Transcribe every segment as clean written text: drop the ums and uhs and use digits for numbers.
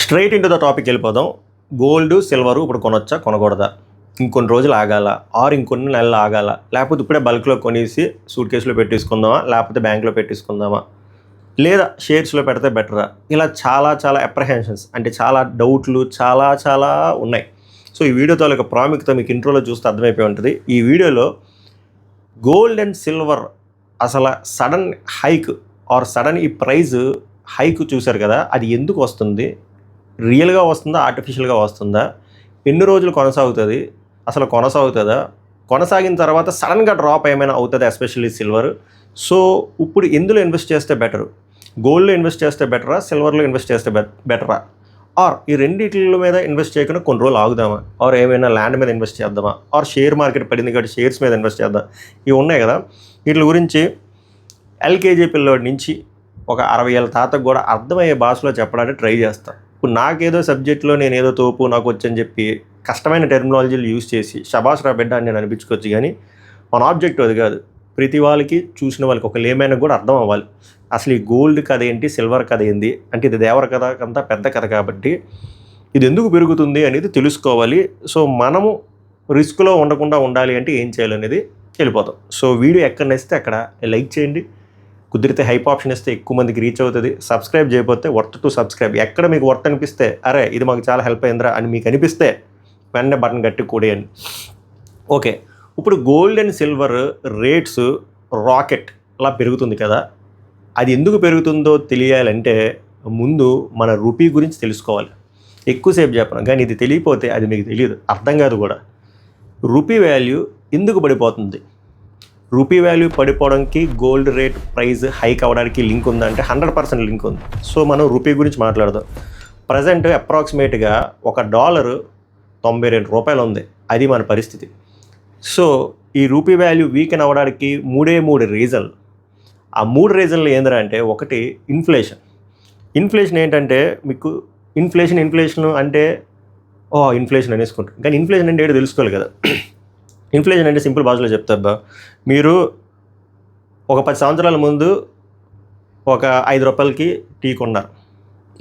Straight into the topic వెళ్ళిపోదాం. Gold, silver ఇప్పుడు కొనొచ్చా, కొనకూడదా? ఇంకొన్ని రోజులు ఆగాల, ఆర్ ఇంకొన్ని నెలలు ఆగాల, లేకపోతే ఇప్పుడే బల్క్లో కొనేసి సూట్ కేసులో పెట్టేసుకుందామా, లేకపోతే బ్యాంక్లో పెట్టేసుకుందామా, లేదా షేర్స్లో పెడితే బెటరా? ఇలా చాలా చాలా అప్రహెన్షన్స్, అంటే చాలా డౌట్లు చాలా ఉన్నాయి. సో ఈ వీడియో తాలూకా ప్రాముఖ్యత మీకు ఇంట్రోలో చూస్తే అర్థమైపోయి ఉంటుంది. ఈ వీడియోలో గోల్డ్ అండ్ సిల్వర్ అసలు సడన్ హైక్ ఆర్ సడన్ ఈ ప్రైజ్ హైక్ చూశారు కదా, అది ఎందుకు వస్తుంది? రియల్గా వస్తుందా, ఆర్టిఫిషియల్గా వస్తుందా? ఎన్ని రోజులు కొనసాగుతుంది? అసలు కొనసాగుతుందా? కొనసాగిన తర్వాత సడన్గా డ్రాప్ ఏమైనా అవుతుంది, ఎస్పెషల్లీ సిల్వర్. సో ఇప్పుడు ఎందులో ఇన్వెస్ట్ చేస్తే బెటరు? గోల్డ్లో ఇన్వెస్ట్ చేస్తే బెటరా, సిల్వర్లో ఇన్వెస్ట్ చేస్తే బెటరా? ఆర్ ఈ రెండింటిల మీద ఇన్వెస్ట్ చేయకుండా కొన్ని రోజులు ఆగుదామా? ఆర్ ఏమైనా ల్యాండ్ మీద ఇన్వెస్ట్ చేద్దామా? ఆర్ షేర్ మార్కెట్ పడింది కాబట్టి షేర్స్ మీద ఇన్వెస్ట్ చేద్దాం? ఇవి ఉన్నాయి కదా, వీటి గురించి ఎల్కేజీ పిల్లోడి నుంచి ఒక 60 ఏళ్ళ తాతకు కూడా అర్థమయ్యే భాషలో చెప్పడానికి ట్రై చేస్తాను. ఇప్పుడు నాకేదో సబ్జెక్ట్లో నేను ఏదో తోపు నాకు వచ్చని చెప్పి కష్టమైన టెర్మినాలజీలు యూజ్ చేసి షబాష్ రా బిడ్డ అని నేను అనిపించుకోవచ్చు, కానీ మన ఆబ్జెక్టివ్ అది కాదు. ప్రతి వాళ్ళకి, చూసిన వాళ్ళకి, ఒక లేమైనా కూడా అర్థం అవ్వాలి అసలు ఈ గోల్డ్ కథ ఏంటి, సిల్వర్ కథ ఏంది. అంటే ఇది దేవర కథ అంతా పెద్ద కథ కాబట్టి ఇది ఎందుకు పెరుగుతుంది అనేది తెలుసుకోవాలి. సో మనము రిస్క్లో ఉండకుండా ఉండాలి అంటే ఏం చేయాలనేది వెళ్ళిపోతాం. సో వీడియో ఎక్కడ నచ్చితే అక్కడ లైక్ చేయండి, కుదిరితే హైప్ ఆప్షన్ ఇస్తే ఎక్కువ మందికి రీచ్ అవుతుంది. సబ్స్క్రైబ్ చేయకపోతే వర్త్ టు సబ్స్క్రైబ్. ఎక్కడ మీకు వర్త్ అనిపిస్తే, అరే ఇది మాకు చాలా హెల్ప్ అయిందిరా అని మీకు అనిపిస్తే వెంటనే బటన్ గట్టి కూడేయండి. ఓకే, ఇప్పుడు gold and silver rates rocket అలా పెరుగుతుంది కదా, అది ఎందుకు పెరుగుతుందో తెలియాలంటే ముందు మన రూపీ గురించి తెలుసుకోవాలి. ఎక్కువసేపు చెప్పను, కానీ ఇది తెలియకపోతే అది మీకు తెలియదు, అర్థం కాదు కూడా. రూపీ వాల్యూ ఎందుకు పడిపోతుంది? రూపీ వాల్యూ పడిపోవడానికి గోల్డ్ రేట్ ప్రైస్ హైక్ అవ్వడానికి లింక్ ఉందంటే 100% లింక్ ఉంది. సో మనం రూపీ గురించి మాట్లాడదాం. ప్రజెంట్ అప్రాక్సిమేట్గా $1 92 ఉంది. అది మన పరిస్థితి. సో ఈ రూపీ వాల్యూ వీకెన్ అవ్వడానికి మూడే రీజన్లు. ఆ 3 రీజన్లు ఏంటంటే అంటే, ఒకటి ఇన్ఫ్లేషన్. ఇన్ఫ్లేషన్ ఏంటంటే మీకు ఇన్ఫ్లేషన్ అంటే ఇన్ఫ్లేషన్ అనేసుకుంటారు, కానీ ఇన్ఫ్లేషన్ అంటే ఏంటో తెలుసుకోవాలి కదా. ఇన్ఫ్లేషన్ అంటే సింపుల్ భాషలో చెప్తాబ్బా, మీరు ఒక 10 సంవత్సరాల ముందు ఒక ₹5కి టీ కొన్నారు,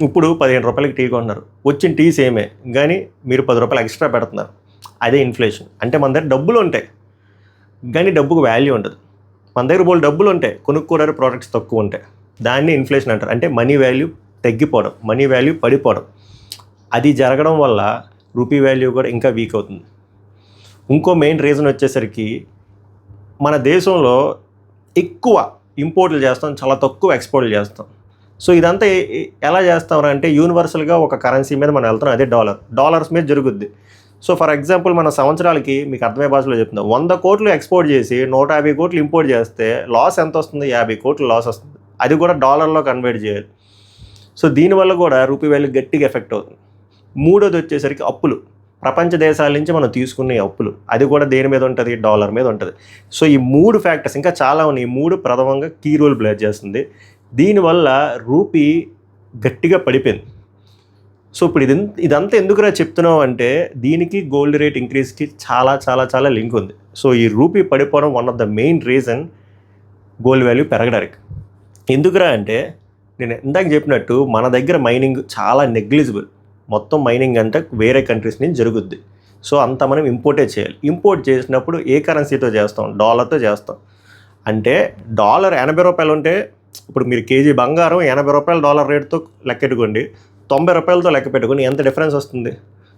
ఇప్పుడు ₹15కి టీ కొన్నారు. వచ్చిన టీ సేమే, కానీ మీరు ₹10 ఎక్స్ట్రా పెడుతున్నారు. అదే ఇన్ఫ్లేషన్. అంటే మన దగ్గర డబ్బులు ఉంటాయి కానీ డబ్బుకు వాల్యూ ఉండదు. మన దగ్గర బోల్డ్ డబ్బులు ఉంటాయి, కొనుక్కోవడానికి ప్రోడక్ట్స్ తక్కువ ఉంటాయి. దాన్ని ఇన్ఫ్లేషన్ అంటారు. అంటే మనీ వాల్యూ తగ్గిపోవడం, మనీ వాల్యూ పడిపోవడం. అది జరగడం వల్ల రూపీ వాల్యూ కూడా ఇంకా వీక్ అవుతుంది. ఇంకో మెయిన్ రీజన్ వచ్చేసరికి మన దేశంలో ఎక్కువ ఇంపోర్ట్లు చేస్తాం, చాలా తక్కువ ఎక్స్పోర్ట్లు చేస్తాం. సో ఇదంతా ఎలా చేస్తాం అంటే, యూనివర్సల్గా ఒక కరెన్సీ మీద మనం వెళ్తున్నాం, అదే డాలర్స్ మీద జరుగుద్ది. సో ఫర్ ఎగ్జాంపుల్ మన సంవత్సరాలకి మీకు అర్థమయ్యే భాషలో చెప్తున్నాం, 100 కోట్లు ఎక్స్పోర్ట్ చేసి 150 కోట్లు ఇంపోర్ట్ చేస్తే లాస్ ఎంత వస్తుంది? 50 కోట్లు లాస్ వస్తుంది. అది కూడా డాలర్లో కన్వర్ట్ చేయాలి. సో దీనివల్ల కూడా రూపీ వాల్యూ గట్టిగా ఎఫెక్ట్ అవుతుంది. మూడోది వచ్చేసరికి అప్పులు. ప్రపంచ దేశాల నుంచి మనం తీసుకునే అప్పులు, అది కూడా దేని మీద ఉంటుంది? డాలర్ మీద ఉంటుంది. సో ఈ 3 ఫ్యాక్టర్స్, ఇంకా చాలా ఉన్నాయి, ఈ 3 ప్రథమంగా కీ రోల్ ప్లే చేస్తుంది. దీనివల్ల రూపీ గట్టిగా పడిపోయింది. సో ఇప్పుడు ఇదంతా ఎందుకురా చెప్తున్నాం అంటే, దీనికి గోల్డ్ రేట్ ఇంక్రీజ్కి చాలా లింక్ ఉంది. సో ఈ రూపీ పడిపోవడం one of the main reason gold value పెరగడానికి. ఎందుకురా అంటే, నేను ఇందాక చెప్పినట్టు మన దగ్గర మైనింగ్ చాలా నెగ్లిజిబుల్. మొత్తం మైనింగ్ అంటే వేరే కంట్రీస్ నుంచి జరుగుద్ది. సో అంత మనం ఇంపోర్టే చేయాలి. ఇంపోర్ట్ చేసినప్పుడు ఏ కరెన్సీతో చేస్తాం? డాలర్తో చేస్తాం. అంటే డాలర్ ₹80 ఉంటే, ఇప్పుడు మీరు కేజీ బంగారం ₹80 డాలర్ రేట్తో లెక్కెట్టుకోండి, ₹90తో లెక్క పెట్టుకుని ఎంత డిఫరెన్స్ వస్తుంది?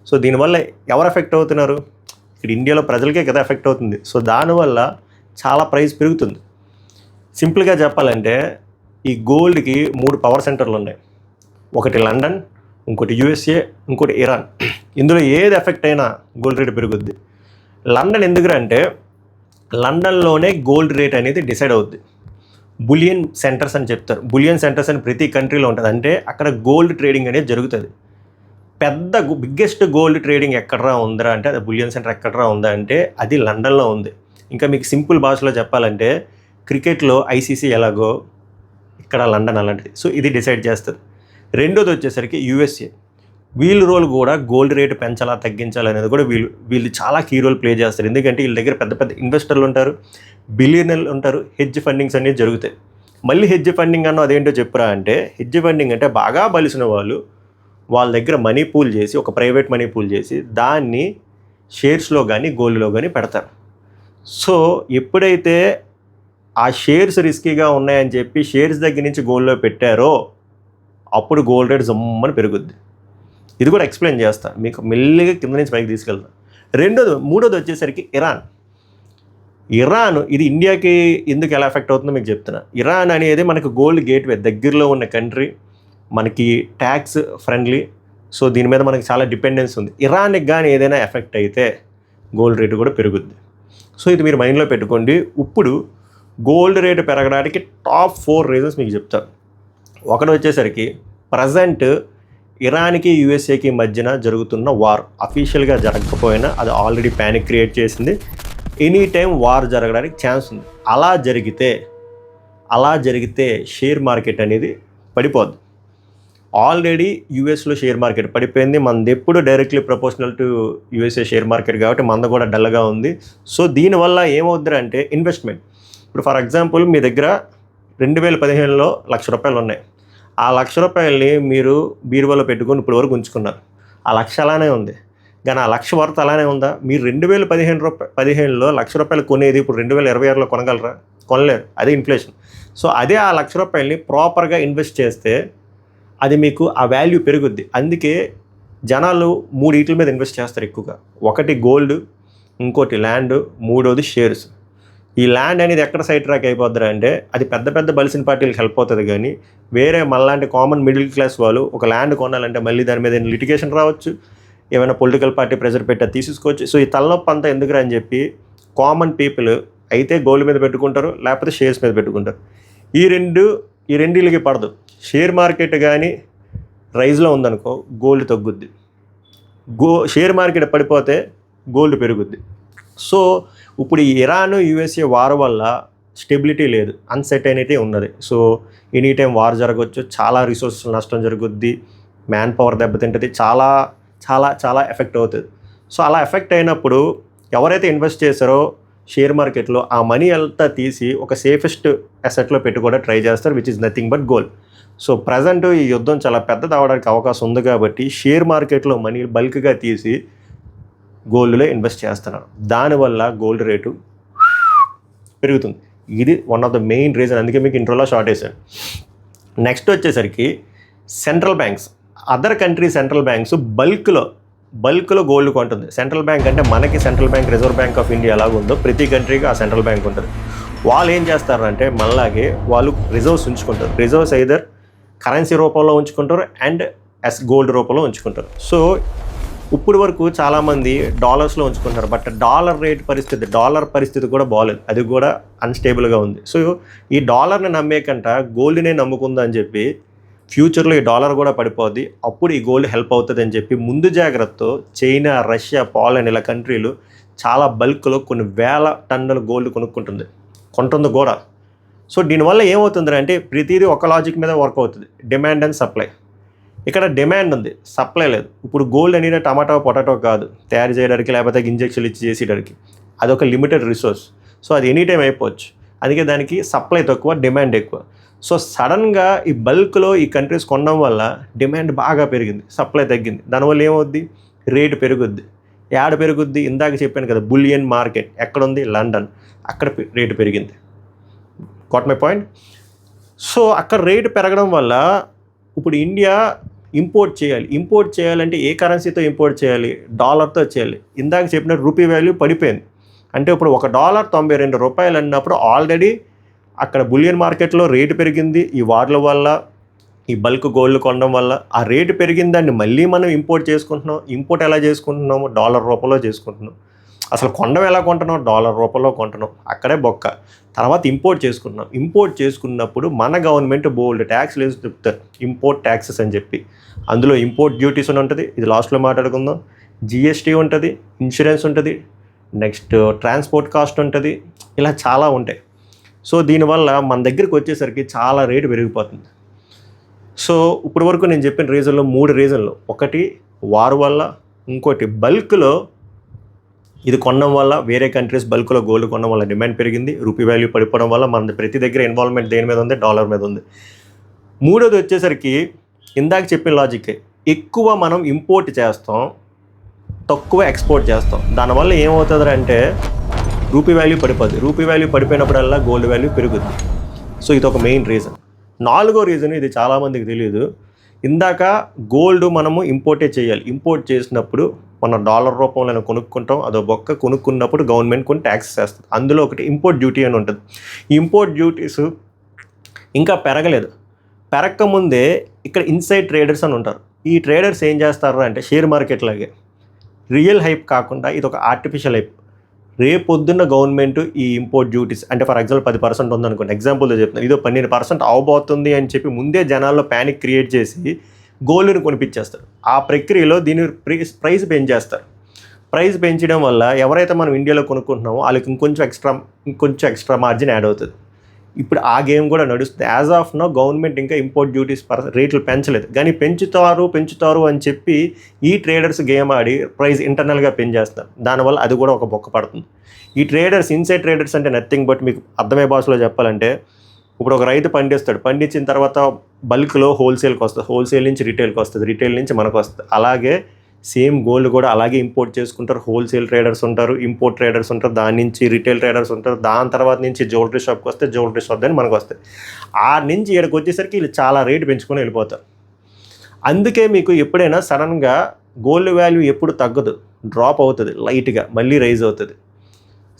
సో దీనివల్ల ఎవరు ఎఫెక్ట్ అవుతున్నారు? ఇక్కడ ఇండియాలో ప్రజలకే కదా ఎఫెక్ట్ అవుతుంది. సో దానివల్ల చాలా ప్రైస్ పెరుగుతుంది. సింపుల్గా చెప్పాలంటే, ఈ గోల్డ్కి 3 పవర్ సెంటర్లు ఉన్నాయి. ఒకటి లండన్, ఇంకోటి USA, ఇంకోటి ఇరాన్. ఇందులో ఏది ఎఫెక్ట్ అయినా గోల్డ్ రేట్ పెరుగుద్ది. లండన్ ఎందుకంటే లండన్లోనే గోల్డ్ రేట్ అనేది డిసైడ్ అవుద్ది. బులియన్ సెంటర్స్ అని చెప్తారు. బులియన్ సెంటర్స్ అని ప్రతి కంట్రీలో ఉంటుంది. అంటే అక్కడ గోల్డ్ ట్రేడింగ్ అనేది జరుగుతుంది. బిగ్గెస్ట్ గోల్డ్ ట్రేడింగ్ ఎక్కడరా ఉందా అంటే, అది బులియన్ సెంటర్ ఎక్కడరా ఉందా అంటే అది లండన్లో ఉంది. ఇంకా మీకు సింపుల్ భాషలో చెప్పాలంటే, క్రికెట్లో ICC ఎలాగో ఇక్కడ లండన్ అలాంటిది. సో ఇది డిసైడ్ చేస్తుంది. రెండోది వచ్చేసరికి USA. వీళ్ళ రోల్ కూడా గోల్డ్ రేటు పెంచాలా తగ్గించాలి అనేది కూడా వీళ్ళు చాలా కీ రోల్ ప్లే చేస్తారు. ఎందుకంటే వీళ్ళ దగ్గర పెద్ద ఇన్వెస్టర్లు ఉంటారు, బిలియనర్లు ఉంటారు, హెడ్జ్ ఫండింగ్స్ అనేవి జరుగుతాయి. మళ్ళీ హెడ్జ్ ఫండింగ్ అన్న అదేంటో చెప్పురా అంటే, హెడ్జ్ ఫండింగ్ అంటే బాగా బలిసిన వాళ్ళు వాళ్ళ దగ్గర మనీ పూల్ చేసి, ఒక ప్రైవేట్ మనీ పూల్ చేసి దాన్ని షేర్స్లో కానీ గోల్డ్లో కానీ పెడతారు. సో ఎప్పుడైతే ఆ షేర్స్ రిస్కీగా ఉన్నాయని చెప్పి షేర్స్ దగ్గర నుంచి గోల్డ్లో పెట్టారో అప్పుడు గోల్డ్ రేట్ జమ్మని పెరుగుద్ది. ఇది కూడా ఎక్స్ప్లెయిన్ చేస్తా మీకు, మెల్లిగా కింద నుంచి పైకి తీసుకెళ్తా. మూడోది వచ్చేసరికి ఇరాన్ ఇది ఇండియాకి ఎందుకు ఎలా ఎఫెక్ట్ అవుతుందో మీకు చెప్తున్నా. ఇరాన్ అనేది మనకు గోల్డ్ గేట్వే, దగ్గరలో ఉన్న కంట్రీ, మనకి ట్యాక్స్ ఫ్రెండ్లీ. సో దీని మీద మనకి చాలా డిపెండెన్స్ ఉంది. ఇరాన్కి కానీ ఏదైనా ఎఫెక్ట్ అయితే గోల్డ్ రేటు కూడా పెరుగుద్ది. సో ఇది మీరు మైండ్లో పెట్టుకోండి. ఇప్పుడు గోల్డ్ రేటు పెరగడానికి టాప్ 4 రీజన్స్ మీకు చెప్తాను. ఒకటి వచ్చేసరికి ప్రజెంట్ ఇరాన్కి యూఎస్ఏకి మధ్యన జరుగుతున్న వార్, అఫీషియల్గా జరగకపోయినా అది ఆల్రెడీ ప్యానిక్ క్రియేట్ చేసింది. ఎనీ టైం వార్ జరగడానికి ఛాన్స్ ఉంది. అలా జరిగితే షేర్ మార్కెట్ అనేది పడిపోద్ది. ఆల్రెడీ యూఎస్లో షేర్ మార్కెట్ పడిపోయింది. మనది ఎప్పుడు directly proportional to USA share market కాబట్టి మనది కూడా డల్గా ఉంది. సో దీనివల్ల ఏమవుద్ది అంటే ఇన్వెస్ట్మెంట్, ఇప్పుడు ఫర్ ఎగ్జాంపుల్ మీ దగ్గర 2015లో ₹1,00,000 ఉన్నాయి. ఆ ₹1,00,000 మీరు బీరువాలో పెట్టుకొని ఇప్పుడు వరకు ఉంచుకున్నారు. ఆ 1,00,000 అలానే ఉంది, కానీ ఆ 1,00,000 వర్త్ అలానే ఉందా? మీరు 2015లో ₹1,00,000 కొనేది ఇప్పుడు 2026లో కొనగలరా? కొనలేరు. అదే ఇన్ఫ్లేషన్. సో అదే ఆ ₹1,00,000 ప్రాపర్గా ఇన్వెస్ట్ చేస్తే అది మీకు ఆ వాల్యూ పెరుగుద్ది. అందుకే జనాలు 3 వీటి మీద ఇన్వెస్ట్ చేస్తారు ఎక్కువగా. ఒకటి గోల్డ్, ఇంకోటి ల్యాండ్, మూడోది షేర్స్. ఈ ల్యాండ్ అనేది ఎక్కడ సైడ్ ట్రాక్ అయిపోద్ది అంటే అది పెద్ద బలిసిన పార్టీలకు హెల్ప్ అవుతుంది, కానీ వేరే మనలాంటి కామన్ మిడిల్ క్లాస్ వాళ్ళు ఒక ల్యాండ్ కొనాలంటే మళ్ళీ దాని మీద లిటిగేషన్ రావచ్చు, ఏమైనా పొలిటికల్ పార్టీ ప్రెజర్ పెట్టి తీసుకోవచ్చు. సో ఈ తలనొప్పి అంతా ఎందుకురా అని చెప్పి కామన్ పీపుల్ అయితే గోల్డ్ మీద పెట్టుకుంటారు, లేకపోతే షేర్స్ మీద పెట్టుకుంటారు. ఈ రెండిళ్ళకి పడదు. షేర్ మార్కెట్ కానీ రైజ్లో ఉందనుకో గోల్డ్ తగ్గుద్ది, షేర్ మార్కెట్ పడిపోతే గోల్డ్ పెరుగుద్ది. సో ఇప్పుడు ఈ ఇరాన్ యూఎస్ఏ వార్ వల్ల స్టెబిలిటీ లేదు, అన్సర్టైనిటీ ఉన్నది. సో ఎనీ టైం వార్ జరగవచ్చు, చాలా రిసోర్సెస్ నష్టం జరుగుద్ది, మ్యాన్ పవర్ దెబ్బతింటుంది, చాలా చాలా చాలా ఎఫెక్ట్ అవుతుంది. సో అలా ఎఫెక్ట్ అయినప్పుడు ఎవరైతే ఇన్వెస్ట్ చేశారో షేర్ మార్కెట్లో ఆ మనీ అంతా తీసి ఒక సేఫెస్ట్ అసెట్లో పెట్టుకోవడం ట్రై చేస్తారు, which is nothing but gold. So present ఈ యుద్ధం చాలా పెద్దది అవడానికి అవకాశం ఉంది కాబట్టి షేర్ మార్కెట్లో మనీ బల్క్గా తీసి గోల్డ్లో ఇన్వెస్ట్ చేస్తున్నారు. దానివల్ల గోల్డ్ రేటు పెరుగుతుంది. ఇది one of the main reason. అందుకే మీకు ఇంట్రోలో షార్ట్ వేసాను. నెక్స్ట్ వచ్చేసరికి central banks, other country central banks బల్క్లో గోల్డ్ కొంటుంది. సెంట్రల్ బ్యాంక్ అంటే మనకి central bank, reserve bank of India ఎలాగ ఉందో ప్రతి కంట్రీకి ఆ సెంట్రల్ బ్యాంక్ ఉంటుంది. వాళ్ళు ఏం చేస్తారంటే మనలాగే వాళ్ళు రిజర్వ్స్ ఉంచుకుంటారు. రిజర్వ్స్ ఐదర్ కరెన్సీ రూపంలో ఉంచుకుంటారు అండ్ గోల్డ్ రూపంలో ఉంచుకుంటారు. సో ఇప్పుడు వరకు చాలామంది డాలర్స్లో ఉంచుకుంటారు, బట్ డాలర్ పరిస్థితి కూడా బాగాలేదు, అది కూడా అన్స్టేబుల్గా ఉంది. సో ఈ డాలర్ని నమ్మేకంట గోల్డ్నే నమ్ముకుందని చెప్పి ఫ్యూచర్లో ఈ డాలర్ కూడా పడిపోద్ది, అప్పుడు ఈ గోల్డ్ హెల్ప్ అవుతుంది అని చెప్పి ముందు జాగ్రత్తతో చైనా, రష్యా, పోలాండ్ ఇలా కంట్రీలు చాలా బల్క్లో కొన్ని వేల టన్నుల గోల్డ్ కొంటుంది కూడా. సో దీనివల్ల ఏమవుతుంది అంటే ప్రతిదీ ఒక లాజిక్ మీద వర్క్ అవుతుంది, డిమాండ్ అండ్ సప్లై. ఇక్కడ డిమాండ్ ఉంది, సప్లై లేదు. ఇప్పుడు గోల్డ్ అనేది టమాటో పొటాటో కాదు తయారు చేయడానికి, లేకపోతే ఇంజెక్షన్లు ఇచ్చి చేసేయడానికి. అదొక లిమిటెడ్ రిసోర్స్. సో అది ఎనీ టైం అయిపోవచ్చు. అందుకే దానికి సప్లై తక్కువ, డిమాండ్ ఎక్కువ. సో సడన్గా ఈ బల్క్లో ఈ కంట్రీస్ కొనడం వల్ల డిమాండ్ బాగా పెరిగింది, సప్లై తగ్గింది. దానివల్ల ఏమవుద్ది? రేటు పెరుగుద్ది. యాడ పెరుగుద్ది? ఇందాక చెప్పాను కదా, బులియన్ మార్కెట్ ఎక్కడుంది? లండన్. అక్కడ రేటు పెరిగింది. Got my point? సో అక్కడ రేటు పెరగడం వల్ల ఇప్పుడు ఇండియా ఇంపోర్ట్ చేయాలంటే ఏ కరెన్సీతో ఇంపోర్ట్ చేయాలి? డాలర్తో చేయాలి. ఇందాక చెప్పిన రూపీ వాల్యూ పడిపోయింది. అంటే ఇప్పుడు $1 92 అన్నప్పుడు ఆల్రెడీ అక్కడ బులియన్ మార్కెట్లో రేటు పెరిగింది. ఈ వార్ల వల్ల, ఈ బల్క్ గోల్డ్ కొనడం వల్ల ఆ రేటు పెరిగిన దాన్ని మళ్ళీ మనం ఇంపోర్ట్ చేసుకుంటున్నాం. ఇంపోర్ట్ ఎలా చేసుకుంటున్నాము? డాలర్ రూపంలో చేసుకుంటున్నాం. అసలు కొండం ఎలా కొంటున్నాం? డాలర్ రూపంలో కొంటున్నాం. అక్కడే బొక్క. తర్వాత ఇంపోర్ట్ చేసుకుంటున్నాం. ఇంపోర్ట్ చేసుకున్నప్పుడు మన గవర్నమెంట్ బోల్డ్ ట్యాక్స్ లేదు చెప్తారు, ఇంపోర్ట్ ట్యాక్సెస్ అని చెప్పి. అందులో ఇంపోర్ట్ డ్యూటీస్ అని ఉంటుంది, ఇది లాస్ట్లో మాట్లాడుకుందాం. జిఎస్టీ ఉంటుంది, ఇన్సూరెన్స్ ఉంటుంది, నెక్స్ట్ ట్రాన్స్పోర్ట్ కాస్ట్ ఉంటుంది, ఇలా చాలా ఉంటాయి. సో దీనివల్ల మన దగ్గరికి వచ్చేసరికి చాలా రేటు పెరిగిపోతుంది. సో ఇప్పటి వరకు నేను చెప్పిన రీజన్లో 3 రీజన్లు, ఒకటి వార్ వల్ల, ఇంకోటి బల్క్లో ఇది కొనడం వల్ల, వేరే కంట్రీస్ బల్క్లో గోల్డ్ కొనడం వల్ల డిమాండ్ పెరిగింది, రూపీ వాల్యూ పడిపోవడం వల్ల మన ప్రతి దగ్గర ఇన్వాల్వ్మెంట్ దేని మీద ఉంది? డాలర్ మీద ఉంది. మూడోది వచ్చేసరికి ఇందాక చెప్పిన లాజిక్, ఎక్కువ మనం ఇంపోర్ట్ చేస్తాం, తక్కువ ఎక్స్పోర్ట్ చేస్తాం. దానివల్ల ఏమవుతుంది అంటే రూపీ వాల్యూ పడిపోద్ది. రూపీ వాల్యూ పడిపోయినప్పుడల్లా గోల్డ్ వాల్యూ పెరుగుద్ది. సో ఇది ఒక మెయిన్ రీజన్. 4వ రీజన్, ఇది చాలామందికి తెలియదు. ఇందాక గోల్డ్ మనము ఇంపోర్టే చేయాలి. ఇంపోర్ట్ చేసినప్పుడు మన డాలర్ రూపంలో కొనుక్కుంటాం, అదో బొక్క. కొనుక్కున్నప్పుడు గవర్నమెంట్ కొన్ని ట్యాక్సెస్ వేస్తుంది. అందులో ఒకటి ఇంపోర్ట్ డ్యూటీ అని ఉంటుంది. ఈ ఇంపోర్ట్ డ్యూటీస్ ఇంకా పెరగలేదు. పెరగకముందే ఇక్కడ ఇన్సైడ్ ట్రేడర్స్ అని ఉంటారు. ఈ ట్రేడర్స్ ఏం చేస్తారు అంటే షేర్ మార్కెట్ లాగే రియల్ హైప్ కాకుండా ఇది ఒక ఆర్టిఫిషియల్ హైప్. రేపొద్దున్న గవర్నమెంట్ ఈ ఇంపోర్ట్ డ్యూటీస్ అంటే ఫర్ ఎగ్జాంపుల్ 10% ఉందనుకోండి, ఎగ్జాంపుల్తో చెప్తున్నాను, ఇదో 12% అవబోతుంది అని చెప్పి ముందే జనాల్లో ప్యానిక్ క్రియేట్ చేసి గోల్డ్ని కొనిపించేస్తారు. ఆ ప్రక్రియలో దీని ప్రైస్ పెంచేస్తారు. ప్రైస్ పెంచడం వల్ల ఎవరైతే మనం ఇండియాలో కొనుక్కుంటున్నామో వాళ్ళకి ఇంకొంచెం ఎక్స్ట్రా మార్జిన్ యాడ్ అవుతుంది. ఇప్పుడు ఆ గేమ్ కూడా నడుస్తుంది. యాజ్ ఆఫ్ నో గవర్నమెంట్ ఇంకా ఇంపోర్ట్ డ్యూటీస్ రేట్లు పెంచలేదు, కానీ పెంచుతారు అని చెప్పి ఈ ట్రేడర్స్ గేమ్ ఆడి ప్రైస్ ఇంటర్నల్గా పెంచేస్తారు. దానివల్ల అది కూడా ఒక బొక్క పడుతుంది. ఈ ట్రేడర్స్, ఇన్సైడ్ ట్రేడర్స్ అంటే నథింగ్ బట్, మీకు అర్థమయ్యే భాషలో చెప్పాలంటే, ఇప్పుడు ఒక రైతు పండిస్తాడు, పండించిన తర్వాత బల్క్లో హోల్సేల్కి వస్తుంది, హోల్సేల్ నుంచి రిటైల్కి వస్తుంది, రిటైల్ నుంచి మనకు వస్తుంది. అలాగే సేమ్ గోల్డ్ కూడా అలాగే ఇంపోర్ట్ చేసుకుంటారు. హోల్సేల్ ట్రేడర్స్ ఉంటారు, ఇంపోర్ట్ ట్రేడర్స్ ఉంటారు, దాని నుంచి రిటైల్ ట్రేడర్స్ ఉంటారు, దాని తర్వాత నుంచి జ్యువెలరీ షాప్కి వస్తే జ్యువెలరీ షాప్ అని మనకు వస్తాయి. ఆ నుంచి ఇక్కడికి వచ్చేసరికి వీళ్ళు చాలా రేటు పెంచుకొని వెళ్ళిపోతారు. అందుకే మీకు ఎప్పుడైనా సడన్గా గోల్డ్ వాల్యూ ఎప్పుడు తగ్గదు, డ్రాప్ అవుతుంది, లైట్గా మళ్ళీ రైజ్ అవుతుంది.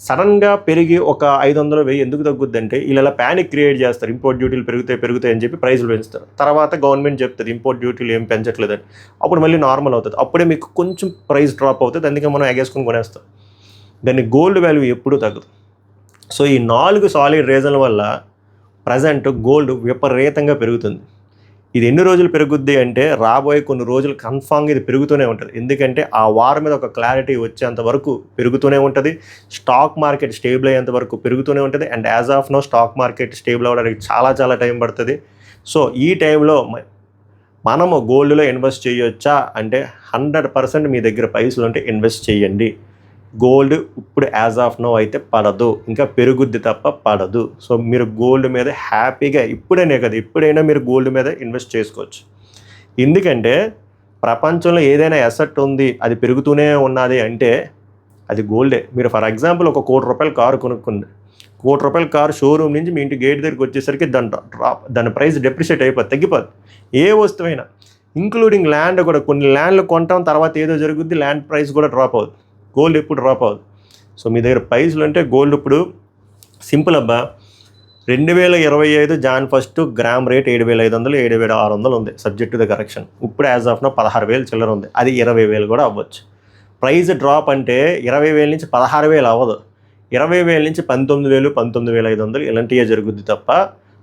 సడన్గా పెరిగి ఒక 500, 1000 ఎందుకు తగ్గుద్ది అంటే ఇలా ప్యానిక్ క్రియేట్ చేస్తారు. ఇంపోర్ట్ డ్యూటీలు పెరుగుతాయి అని చెప్పి ప్రైస్లు పెంచుతారు. తర్వాత గవర్నమెంట్ చెప్తుంది ఇంపోర్ట్ డ్యూటీలు ఏం పెంచట్లేదని, అప్పుడు మళ్ళీ నార్మల్ అవుతుంది. అప్పుడే మీకు కొంచెం ప్రైస్ డ్రాప్ అవుతుంది, అందుకే మనం ఎగేసుకొని కొనేస్తాం. దాన్ని గోల్డ్ వాల్యూ ఎప్పుడూ తగ్గదు. సో ఈ 4 సాలిడ్ రీజన్ల వల్ల ప్రజెంట్ గోల్డ్ విపరీతంగా పెరుగుతుంది. ఇది ఎన్ని రోజులు పెరుగుద్ది అంటే రాబోయే కొన్ని రోజులు కన్ఫామ్గా ఇది పెరుగుతూనే ఉంటుంది. ఎందుకంటే ఆ వార్ మీద ఒక క్లారిటీ వచ్చేంత వరకు పెరుగుతూనే ఉంటుంది. స్టాక్ మార్కెట్ స్టేబుల్ అయ్యేంత వరకు పెరుగుతూనే ఉంటుంది. And as of now stock market stable అవ్వడానికి చాలా టైం పడుతుంది. సో ఈ టైంలో మనము గోల్డ్లో ఇన్వెస్ట్ చేయొచ్చా అంటే 100% మీ దగ్గర పైసలు ఉంటే ఇన్వెస్ట్ చేయండి. గోల్డ్ ఇప్పుడు యాజ్ ఆఫ్ నో అయితే పడదు, ఇంకా పెరుగుద్ది తప్ప పడదు. సో మీరు గోల్డ్ మీద హ్యాపీగా ఇప్పుడైనా కదా, ఎప్పుడైనా మీరు గోల్డ్ మీద ఇన్వెస్ట్ చేసుకోవచ్చు. ఎందుకంటే ప్రపంచంలో ఏదైనా అసెట్ ఉంది అది పెరుగుతూనే ఉన్నది అంటే అది గోల్డే. మీరు ఫర్ ఎగ్జాంపుల్ ఒక ₹1 కోటి కారు కొనుక్కుంది, ₹1 కోటి కారు షోరూమ్ నుంచి మీ ఇంటి గేట్ దగ్గరికి వచ్చేసరికి దాని ప్రైస్ డెప్రిషియేట్ అయిపోతుంది, తగ్గిపోతుంది. ఏ వస్తువైనా ఇంక్లూడింగ్ ల్యాండ్ కూడా, కొన్ని ల్యాండ్లు కొంటాం తర్వాత ఏదో జరుగుద్ది, ల్యాండ్ ప్రైస్ కూడా డ్రాప్ అవుతుంది. గోల్డ్ ఎప్పుడు డ్రాప్ అవుతుంది. సో మీ దగ్గర పైసలు అంటే గోల్డ్ ఇప్పుడు సింపుల్ అబ్బా, 2025 జాన్ 1 గ్రామ్ రేట్ 7,500, 7,600 ఉంది, సబ్జెక్ట్ టు ద కరెక్షన్. ఇప్పుడు యాజ్ ఆఫ్ నో 16,000 చిల్లర ఉంది, అది 20,000 కూడా అవ్వచ్చు. ప్రైస్ డ్రాప్ అంటే 20,000 నుంచి 16,000 అవ్వదు, 20,000 నుంచి 19,000, 19,500 ఇలాంటివే జరుగుద్ది తప్ప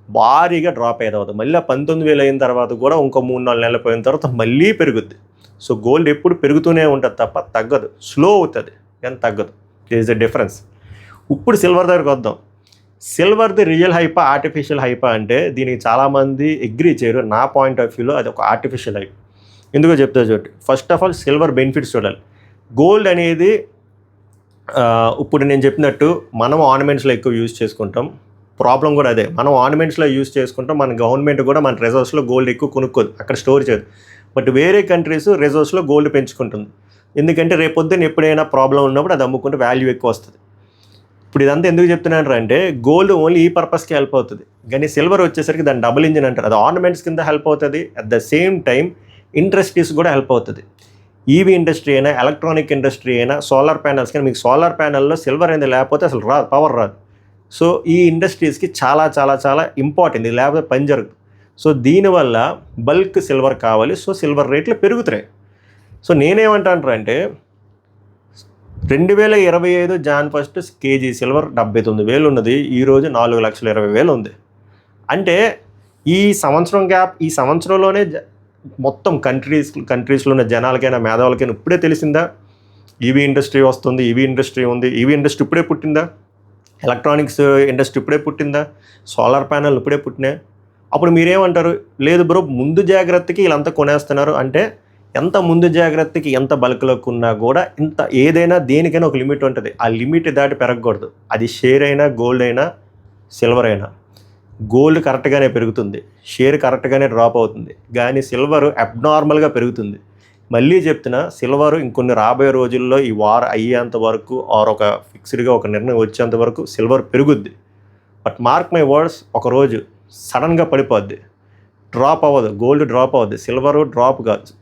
భారీగా డ్రాప్ అయ్యేది అవ్వదు. మళ్ళీ 19,000 అయిన తర్వాత కూడా ఇంకో 3-4 నెలలు పోయిన తర్వాత మళ్ళీ పెరుగుద్ది. సో గోల్డ్ ఎప్పుడు పెరుగుతూనే ఉంటుంది తప్ప తగ్గదు, స్లో అవుతుంది కానీ తగ్గదు. This is the difference. ఇప్పుడు సిల్వర్ దగ్గరకు వద్దాం. సిల్వర్ది రియల్ హైపా ఆర్టిఫిషియల్ హైపా అంటే దీనికి చాలామంది అగ్రీ చేయరు. నా పాయింట్ ఆఫ్ వ్యూలో అది ఒక ఆర్టిఫిషియల్ హైప్. ఎందుకో చెప్తా చూడండి. First of all silver benefits చూడాలి. గోల్డ్ అనేది ఇప్పుడు నేను చెప్పినట్టు మనం ఆర్నమెంట్స్లో ఎక్కువ యూజ్ చేసుకుంటాం. ప్రాబ్లం కూడా అదే, మనం ఆర్నమెంట్స్లో యూజ్ చేసుకుంటాం. మన గవర్నమెంట్ కూడా మన రిజర్వ్స్లో గోల్డ్ ఎక్కువ కొనుక్కోదు, అక్కడ స్టోర్ చేయదు. బట్ వేరే కంట్రీస్ రిజర్వ్స్లో గోల్డ్ పెంచుకుంటుంది. ఎందుకంటే రేపొద్దున ఎప్పుడైనా ప్రాబ్లం ఉన్నప్పుడు అది అమ్ముకుంటే వాల్యూ ఎక్కువ వస్తుంది. ఇప్పుడు ఇదంతా ఎందుకు చెప్తున్నాను అంటే గోల్డ్ ఓన్లీ ఈ పర్పస్కి హెల్ప్ అవుతుంది, కానీ సిల్వర్ వచ్చేసరికి దాని డబుల్ ఇంజిన్ అంటారు. అది ఆర్నమెంట్స్ కింద హెల్ప్ అవుతుంది, at the same time industries కూడా హెల్ప్ అవుతుంది. ఈవీ ఇండస్ట్రీ అయినా, ఎలక్ట్రానిక్ ఇండస్ట్రీ అయినా, సోలార్ ప్యానల్స్ కానీ, మీకు సోలార్ ప్యానల్లో సిల్వర్ అనేది లేకపోతే అసలు రాదు, పవర్ రాదు. సో ఈ ఇండస్ట్రీస్కి చాలా ఇంపార్టెంట్, ఇది లేకపోతే పని జరుగుతుంది. సో దీనివల్ల బల్క్ సిల్వర్ కావాలి, సో సిల్వర్ రేట్లు పెరుగుతున్నాయి. సో నేనేమంటాను అంటే 2025 జాన్ 1 కేజీ సిల్వర్ 79,000 ఉన్నది, ఈరోజు 4,20,000 ఉంది. అంటే ఈ సంవత్సరం గ్యాప్, ఈ సంవత్సరంలోనే మొత్తం కంట్రీస్లో ఉన్న జనాలకైనా మేధావులకైనా ఇప్పుడే తెలిసిందా ఈవీ ఇండస్ట్రీ వస్తుంది, ఈవీ ఇండస్ట్రీ ఉంది, ఈవీ ఇండస్ట్రీ ఇప్పుడే పుట్టిందా, ఎలక్ట్రానిక్స్ ఇండస్ట్రీ ఇప్పుడే పుట్టిందా, సోలార్ ప్యానల్ ఇప్పుడే పుట్టినాయి. అప్పుడు మీరేమంటారు, లేదు బ్రో ముందు జాగ్రత్తకి వీళ్ళంతా కొనేస్తున్నారు అంటే, ఎంత ముందు జాగ్రత్తకి ఎంత బల్క్లో కొన్నా కూడా ఇంత ఏదైనా దేనికైనా ఒక లిమిట్ ఉంటుంది. ఆ లిమిట్ దాటి పెరగకూడదు. అది షేర్ అయినా, గోల్డ్ అయినా, సిల్వర్ అయినా. గోల్డ్ కరెక్ట్గానే పెరుగుతుంది, షేర్ కరెక్ట్గానే డ్రాప్ అవుతుంది, కానీ సిల్వర్ అబ్నార్మల్గా పెరుగుతుంది. మళ్ళీ చెప్తున్నా, సిల్వర్ ఇంకొన్ని రాబోయే రోజుల్లో ఈ వార్ అయ్యేంత వరకు ఆర్ ఒక ఫిక్స్డ్గా ఒక నిర్ణయం వచ్చేంత వరకు సిల్వర్ పెరుగుద్ది. బట్ మార్క్ మై వర్డ్స్, ఒకరోజు సడన్గా పడిపోద్ది, డ్రాప్ అవ్వదు, గోల్డ్ డ్రాప్ అవ్వద్దు, సిల్వర్ డ్రాప్ కాదు,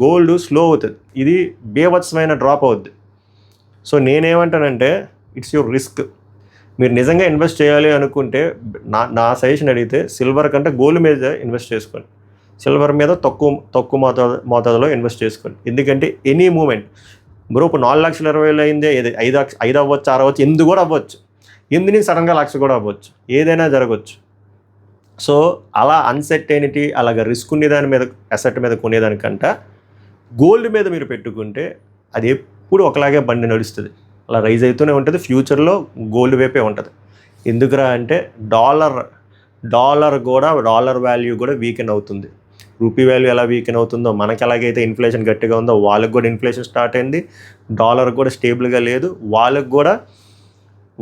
గోల్డ్ స్లో అవుతుంది, ఇది బీభత్సమైన డ్రాప్ అవుద్ది. సో నేనేమంటానంటే, ఇట్స్ యువర్ రిస్క్. మీరు నిజంగా ఇన్వెస్ట్ చేయాలి అనుకుంటే నా సజెషన్ అడిగితే సిల్వర్ కంటే గోల్డ్ మీద ఇన్వెస్ట్ చేసుకోండి. సిల్వర్ మీద తక్కువ మోతాదులో ఇన్వెస్ట్ చేసుకోండి. ఎందుకంటే ఎనీ మూమెంట్ బ్రో, ఇప్పుడు 4,20,000 అయిందే, 5 అవ్వచ్చు, 6 అవ్వచ్చు, 8 కూడా అవ్వచ్చు, 8 సడన్గా 1,00,000 కూడా అవ్వచ్చు, ఏదైనా జరగవచ్చు. సో అలా అన్సర్టెనిటీ, అలాగ రిస్క్ ఉండే దాని మీద, అసెట్ మీద కొనేదానికంటే గోల్డ్ మీద మీరు పెట్టుకుంటే అది ఎప్పుడు ఒకలాగే బండి నడుస్తుంది, అలా రైజ్ అవుతూనే ఉంటుంది, ఫ్యూచర్లో గోల్డ్ వైపే ఉంటుంది. ఎందుకురా అంటే డాలర్ వాల్యూ కూడా వీకెన్ అవుతుంది. రూపీ వాల్యూ ఎలా వీకెన్ అవుతుందో, మనకి ఎలాగైతే ఇన్ఫ్లేషన్ గట్టిగా ఉందో వాళ్ళకి కూడా ఇన్ఫ్లేషన్ స్టార్ట్ అయింది, డాలర్ కూడా స్టేబుల్గా లేదు,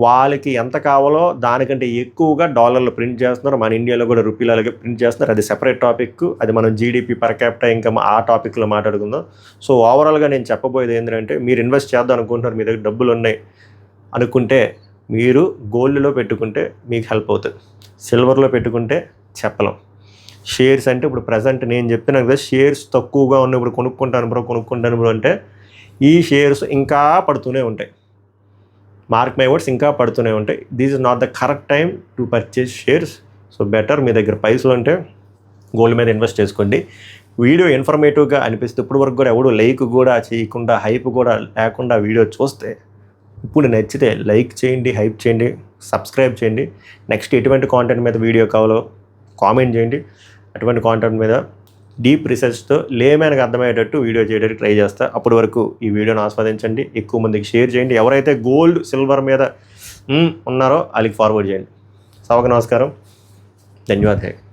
వాళ్ళకి ఎంత కావాలో దానికంటే ఎక్కువగా డాలర్లు ప్రింట్ చేస్తున్నారు. మన ఇండియాలో కూడా రూపీలు అలాగే ప్రింట్ చేస్తున్నారు. అది సెపరేట్ టాపిక్, అది మనం జీడిపి పర్ క్యాపిటల్ ఇంకా ఆ టాపిక్లో మాట్లాడుకుందాం. సో ఓవరాల్గా నేను చెప్పబోయేది ఏంటంటే, మీరు ఇన్వెస్ట్ చేద్దాం అనుకుంటున్నారు, మీ దగ్గర డబ్బులు ఉన్నాయి అనుకుంటే మీరు గోల్డ్లో పెట్టుకుంటే మీకు హెల్ప్ అవుతుంది, సిల్వర్లో పెట్టుకుంటే చెప్పలేం. షేర్స్ అంటే ఇప్పుడు ప్రజెంట్ నేను చెప్తున్నాను కదా, షేర్స్ తక్కువగా ఉన్నప్పుడు కొనుక్కుంటాను బ్రో అంటే ఈ షేర్స్ ఇంకా పడుతూనే ఉంటాయి. మార్క్ మై వర్డ్స్, ఇంకా పడుతూనే ఉంటాయి. This is not the correct time to purchase shares. So better మీ దగ్గర పైసలు ఉంటే గోల్డ్ మీద ఇన్వెస్ట్ చేసుకోండి. వీడియో ఇన్ఫర్మేటివ్గా అనిపిస్తే, ఇప్పుడు వరకు కూడా ఎవడు లైక్ కూడా చేయకుండా, హైప్ కూడా లేకుండా వీడియో చూస్తే, ఇప్పుడు నచ్చితే లైక్ చేయండి, హైప్ చేయండి, సబ్స్క్రైబ్ చేయండి. నెక్స్ట్ ఎటువంటి కాంటెంట్ మీద వీడియో కావాలో కామెంట్ చేయండి. అటువంటి కాంటెంట్ మీద డీప్ రీసెర్చ్తో లేమేనకు అర్థమయ్యేటట్టు వీడియో చేయడానికి ట్రై చేస్తా. అప్పటి వరకు ఈ వీడియోని ఆస్వాదించండి, ఎక్కువ మందికి షేర్ చేయండి. ఎవరైతే గోల్డ్ సిల్వర్ మీద ఉన్నారో వాళ్ళకి ఫార్వర్డ్ చేయండి. సభకు నమస్కారం, ధన్యవాదాలు.